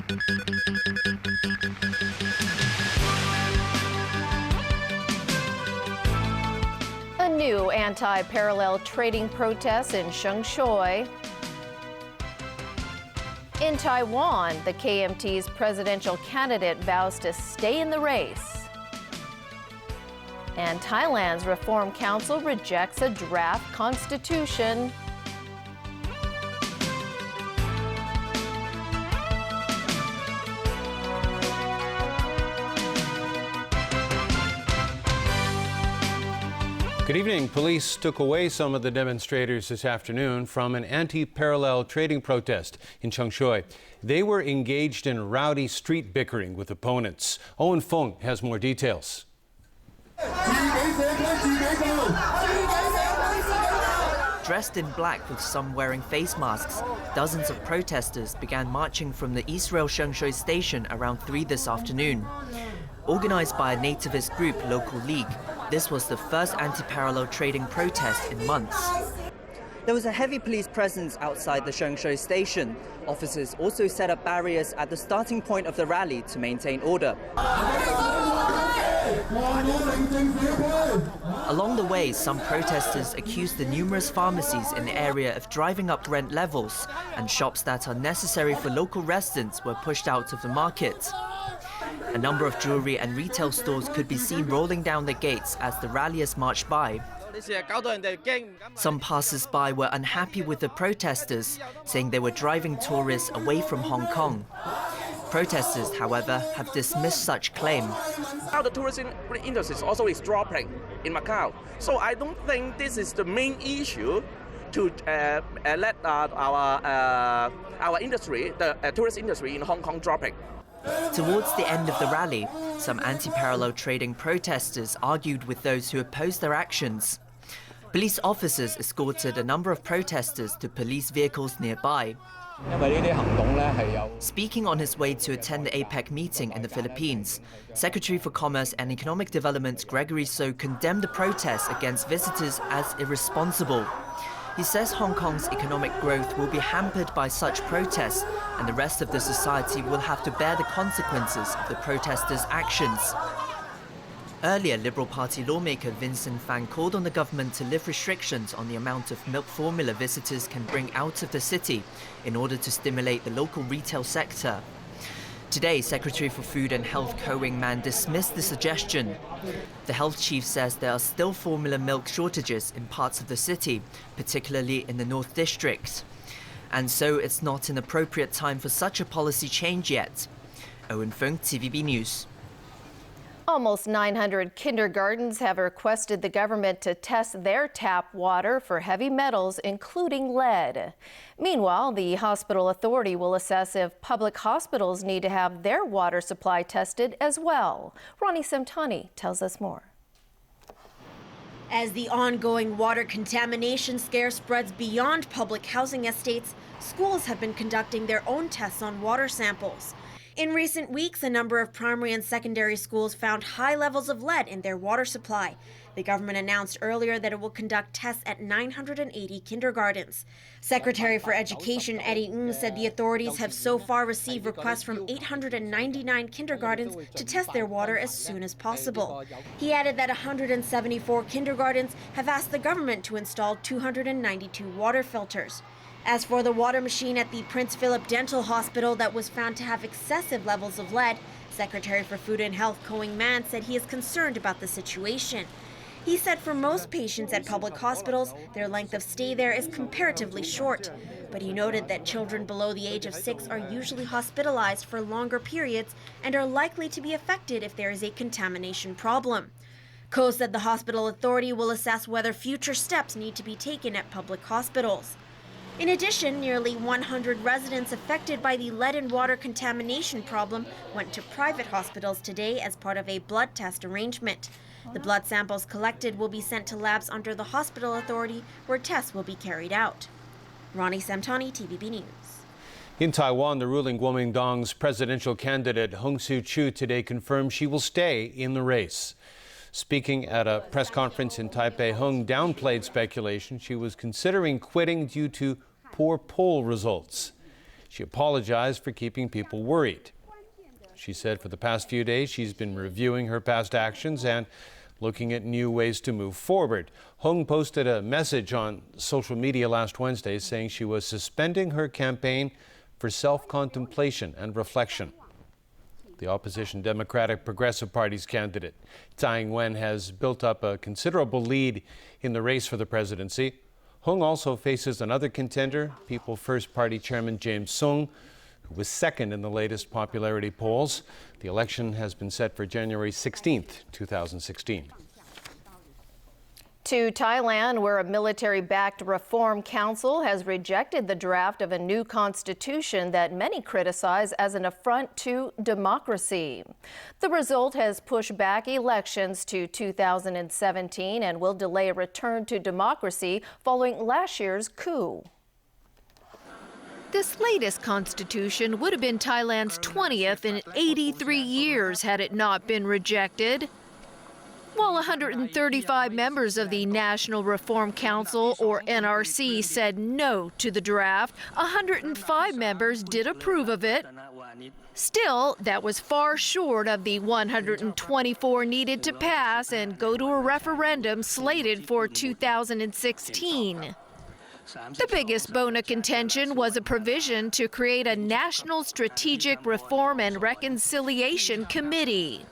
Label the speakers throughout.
Speaker 1: A new anti-parallel trading protest in Shengshui. In Taiwan, the KMT's presidential candidate vows to stay in the race. And Thailand's Reform Council rejects a draft constitution.
Speaker 2: Good evening. Police took away some of the demonstrators this afternoon from an anti-parallel trading protest in Shengshui. They were engaged in rowdy street bickering with opponents. Owen Fung has more details.
Speaker 3: Dressed in black with some wearing face masks, dozens of protesters began marching from the East Rail Shengshui station around 3 this afternoon. Organized by a nativist group, Local League, this was the first anti-parallel trading protest in months. There was a heavy police presence outside the Shengshui station. Officers also set up barriers at the starting point of the rally to maintain order. Along the way, some protesters accused the numerous pharmacies in the area of driving up rent levels, and shops that are necessary for local residents were pushed out of the market. A number of jewelry and retail stores could be seen rolling down the gates as the ralliers marched by. Some passers-by were unhappy with the protesters, saying they were driving tourists away from Hong Kong. Protesters, however, have dismissed such claim.
Speaker 4: Now the tourism industry also is dropping in Macau, so I don't think this is the main issue to let our industry, the tourist industry in Hong Kong, dropping.
Speaker 3: Towards the end of the rally, some anti-parallel trading protesters argued with those who opposed their actions. Police officers escorted a number of protesters to police vehicles nearby. Speaking on his way to attend the APEC meeting in the Philippines, Secretary for Commerce and Economic Development Gregory So condemned the protests against visitors as irresponsible. He says Hong Kong's economic growth will be hampered by such protests, and the rest of the society will have to bear the consequences of the protesters' actions. Earlier, Liberal Party lawmaker Vincent Fan called on the government to lift restrictions on the amount of milk formula visitors can bring out of the city in order to stimulate the local retail sector. Today, Secretary for Food and Health Ko Wing-man dismissed the suggestion. The health chief says there are still formula milk shortages in parts of the city, particularly in the North District. And so it's not an appropriate time for such a policy change yet. Owen Fung, TVB News.
Speaker 1: Almost 900 kindergartens have requested the government to test their tap water for heavy metals, including lead. Meanwhile, the hospital authority will assess if public hospitals need to have their water supply tested as well. Ronnie Semtani tells us more.
Speaker 5: As the ongoing water contamination scare spreads beyond public housing estates, schools have been conducting their own tests on water samples. In recent weeks, a number of primary and secondary schools found high levels of lead in their water supply. The government announced earlier that it will conduct tests at 980 kindergartens. Secretary for Education Eddie Ng said the authorities have so far received requests from 899 kindergartens to test their water as soon as possible. He added that 174 kindergartens have asked the government to install 292 water filters. As for the water machine at the Prince Philip Dental Hospital that was found to have excessive levels of lead, Secretary for Food and Health Ko Wing-man said he is concerned about the situation. He said for most patients at public hospitals, their length of stay there is comparatively short. But he noted that children below the age of 6 are usually hospitalized for longer periods and are likely to be affected if there is a contamination problem. Ko said the hospital authority will assess whether future steps need to be taken at public hospitals. In addition, nearly 100 residents affected by the lead and water contamination problem went to private hospitals today as part of a blood test arrangement. The blood samples collected will be sent to labs under the hospital authority where tests will be carried out. Ronnie Samtani, TVB News.
Speaker 2: In Taiwan, the ruling Kuomintang's presidential candidate Hung Soo-kyu today confirmed she will stay in the race. Speaking at a press conference in Taipei, Hung downplayed speculation she was considering quitting due to poor poll results. She apologized for keeping people worried. She said for the past few days she's been reviewing her past actions and looking at new ways to move forward. Hung posted a message on social media last Wednesday saying she was suspending her campaign for self-contemplation and reflection. The opposition Democratic Progressive Party's candidate, Tsai Ing-wen, has built up a considerable lead in the race for the presidency. Hung also faces another contender, People First Party Chairman James Soong, who was second in the latest popularity polls. The election has been set for January 16th, 2016.
Speaker 1: To Thailand, where a military-backed reform council has rejected the draft of a new constitution that many criticize as an affront to democracy. The result has pushed back elections to 2017 and will delay a return to democracy following last year's coup. This latest constitution would have been Thailand's 20th in 83 years had it not been rejected. While 135 members of the National Reform Council, or NRC, said no to the draft, 105 members did approve of it. Still, that was far short of the 124 needed to pass and go to a referendum slated for 2016. The biggest bone of contention was a provision to create a National Strategic Reform and Reconciliation Committee.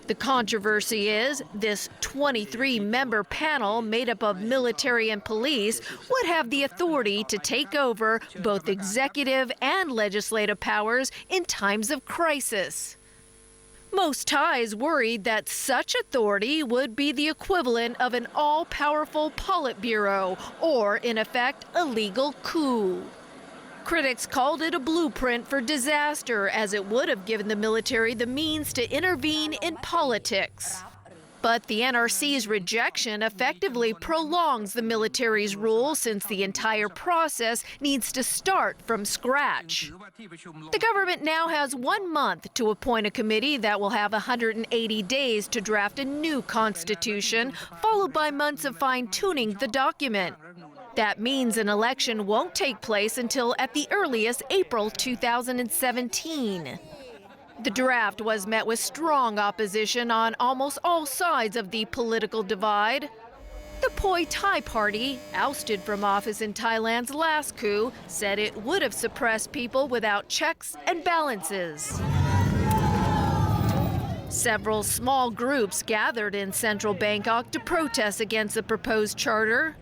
Speaker 1: The controversy is this 23-member panel made up of military and police would have the authority to take over both executive and legislative powers in times of crisis. Most Thais worried that such authority would be the equivalent of an all-powerful Politburo or, in effect, a legal coup. Critics called it a blueprint for disaster, as it would have given the military the means to intervene in politics. But the NRC's rejection effectively prolongs the military's rule, since the entire process needs to start from scratch. The government now has 1 month to appoint a committee that will have 180 days to draft a new constitution, followed by months of fine-tuning the document. That means an election won't take place until at the earliest April 2017. The draft was met with strong opposition on almost all sides of the political divide. The Pheu Thai Party, ousted from office in Thailand's last coup, said it would have suppressed people without checks and balances. Several small groups gathered in central Bangkok to protest against the proposed charter.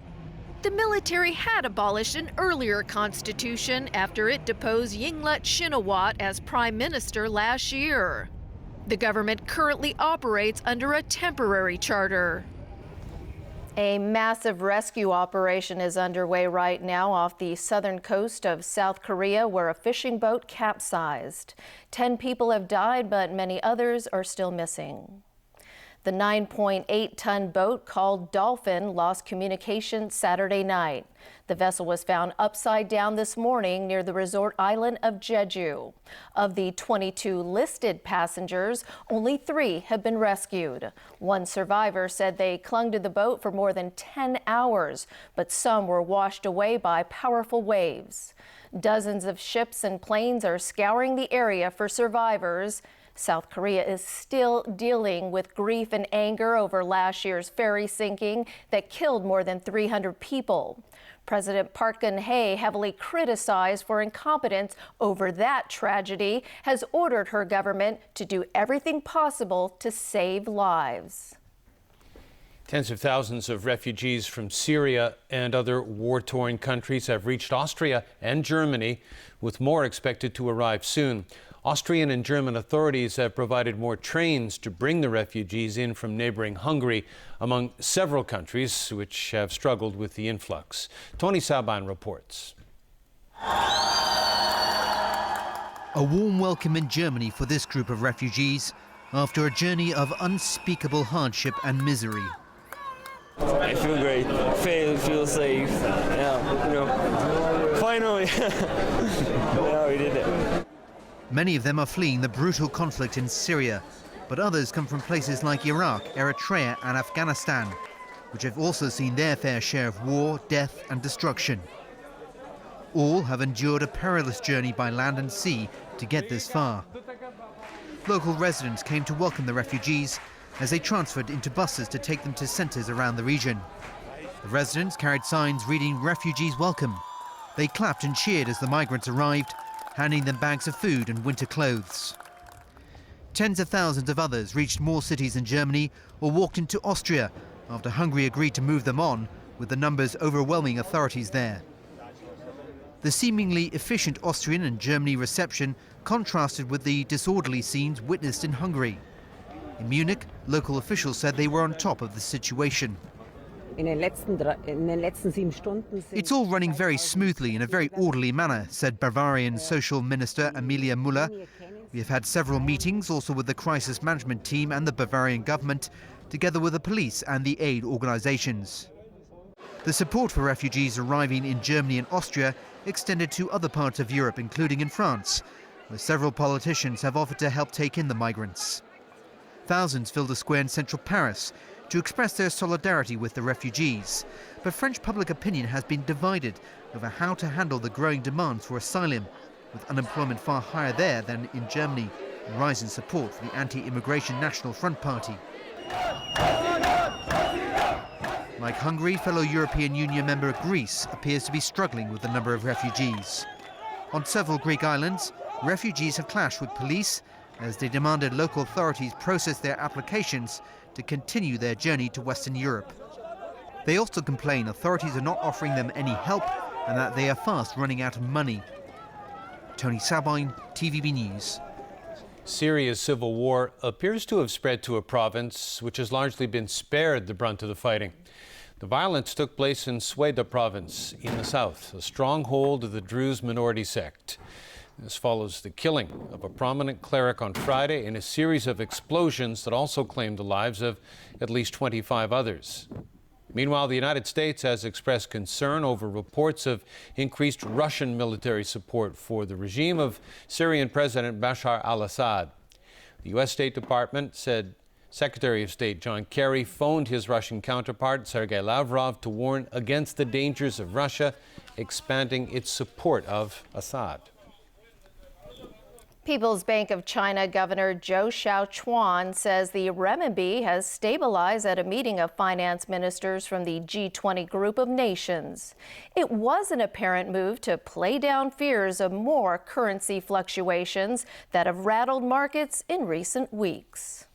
Speaker 1: The military had abolished an earlier constitution after it deposed Yingluck Shinawatra as prime minister last year. The government currently operates under a temporary charter. A massive rescue operation is underway right now off the southern coast of South Korea, where a fishing boat capsized. 10 people have died, but many others are still missing. The 9.8-ton boat called Dolphin lost communication Saturday night. The vessel was found upside down this morning near the resort island of Jeju. Of the 22 listed passengers, only 3 have been rescued. One survivor said they clung to the boat for more than 10 hours, but some were washed away by powerful waves. Dozens of ships and planes are scouring the area for survivors. South Korea is still dealing with grief and anger over last year's ferry sinking that killed more than 300 people. President Park Geun-hye, heavily criticized for incompetence over that tragedy, has ordered her government to do everything possible to save lives.
Speaker 2: Tens of thousands of refugees from Syria and other war-torn countries have reached Austria and Germany, with more expected to arrive soon. Austrian and German authorities have provided more trains to bring the refugees in from neighboring Hungary, among several countries which have struggled with the influx. Tony Saban reports.
Speaker 6: A warm welcome in Germany for this group of refugees after a journey of unspeakable hardship and misery.
Speaker 7: I feel great. Feel safe. Yeah, finally. Yeah, we did it.
Speaker 6: Many of them are fleeing the brutal conflict in Syria, but others come from places like Iraq, Eritrea and Afghanistan, which have also seen their fair share of war, death and destruction. All have endured a perilous journey by land and sea to get this far. Local residents came to welcome the refugees as they transferred into buses to take them to centres around the region. The residents carried signs reading "Refugees Welcome." They clapped and cheered as the migrants arrived, handing them bags of food and winter clothes. Tens of thousands of others reached more cities in Germany or walked into Austria after Hungary agreed to move them on, with the numbers overwhelming authorities there. The seemingly efficient Austrian and Germany reception contrasted with the disorderly scenes witnessed in Hungary. In Munich, local officials said they were on top of the situation. It's all running very smoothly in a very orderly manner, said Bavarian Social Minister Emilia Müller. We have had several meetings also with the crisis management team and the Bavarian government, together with the police and the aid organisations. The support for refugees arriving in Germany and Austria extended to other parts of Europe, including in France, where several politicians have offered to help take in the migrants. Thousands filled a square in central Paris to express their solidarity with the refugees. But French public opinion has been divided over how to handle the growing demands for asylum, with unemployment far higher there than in Germany, and rising support for the anti-immigration National Front Party. Like Hungary, fellow European Union member Greece appears to be struggling with the number of refugees. On several Greek islands, refugees have clashed with police as they demanded local authorities process their applications to continue their journey to Western Europe. They also complain authorities are not offering them any help and that they are fast running out of money. Tony Sabine, TVB News.
Speaker 2: Syria's civil war appears to have spread to a province which has largely been spared the brunt of the fighting. The violence took place in Sweda province in the south, a stronghold of the Druze minority sect. This follows the killing of a prominent cleric on Friday in a series of explosions that also claimed the lives of at least 25 others. Meanwhile, the United States has expressed concern over reports of increased Russian military support for the regime of Syrian President Bashar al-Assad. The U.S. State Department said Secretary of State John Kerry phoned his Russian counterpart Sergei Lavrov to warn against the dangers of Russia expanding its support of Assad.
Speaker 1: People's Bank of China Governor Zhou Xiaochuan says the renminbi has stabilized at a meeting of finance ministers from the G20 group of nations. It was an apparent move to play down fears of more currency fluctuations that have rattled markets in recent weeks.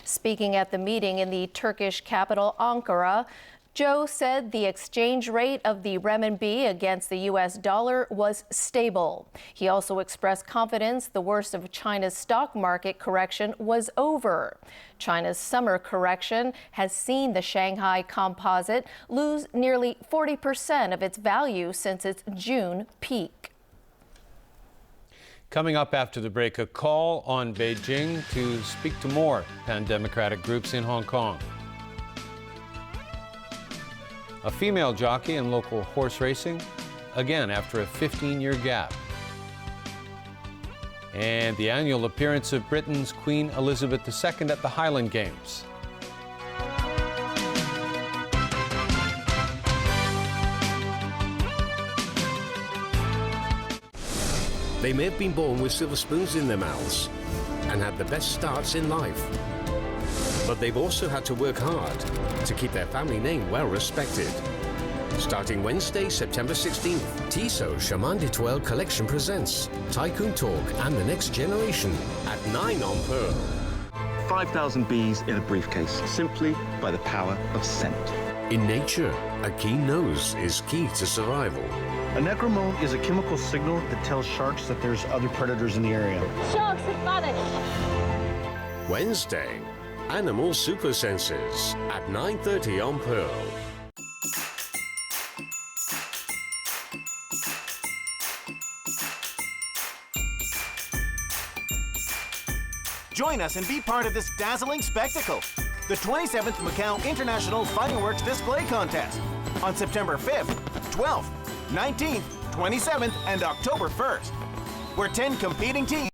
Speaker 1: Speaking at the meeting in the Turkish capital Ankara, Zhou said the exchange rate of the renminbi against the U.S. dollar was stable. He also expressed confidence the worst of China's stock market correction was over. China's summer correction has seen the Shanghai Composite lose nearly 40% of its value since its June peak.
Speaker 2: Coming up after the break, a call on Beijing to speak to more pan-democratic groups in Hong Kong. A female jockey in local horse racing, again after a 15-year gap. And the annual appearance of Britain's Queen Elizabeth II at the Highland Games.
Speaker 8: They may have been born with silver spoons in their mouths and had the best starts in life. But they've also had to work hard to keep their family name well respected. Starting Wednesday, September 16th, Tissot Chemin d'Etoile Collection presents Tycoon Talk and the Next Generation at 9 on Pearl.
Speaker 9: 5,000 bees in a briefcase, simply by the power of scent.
Speaker 8: In nature, a keen nose is key to survival.
Speaker 9: A necromone is a chemical signal that tells sharks that there's other predators in the area.
Speaker 10: Sharks are Spanish.
Speaker 8: Wednesday, Animal Super Senses at 9:30 on Pearl.
Speaker 11: Join us and be part of this dazzling spectacle. The 27th Macau International Fighting Works Display Contest on September 5th, 12th, 19th, 27th, and October 1st, where 10 competing teams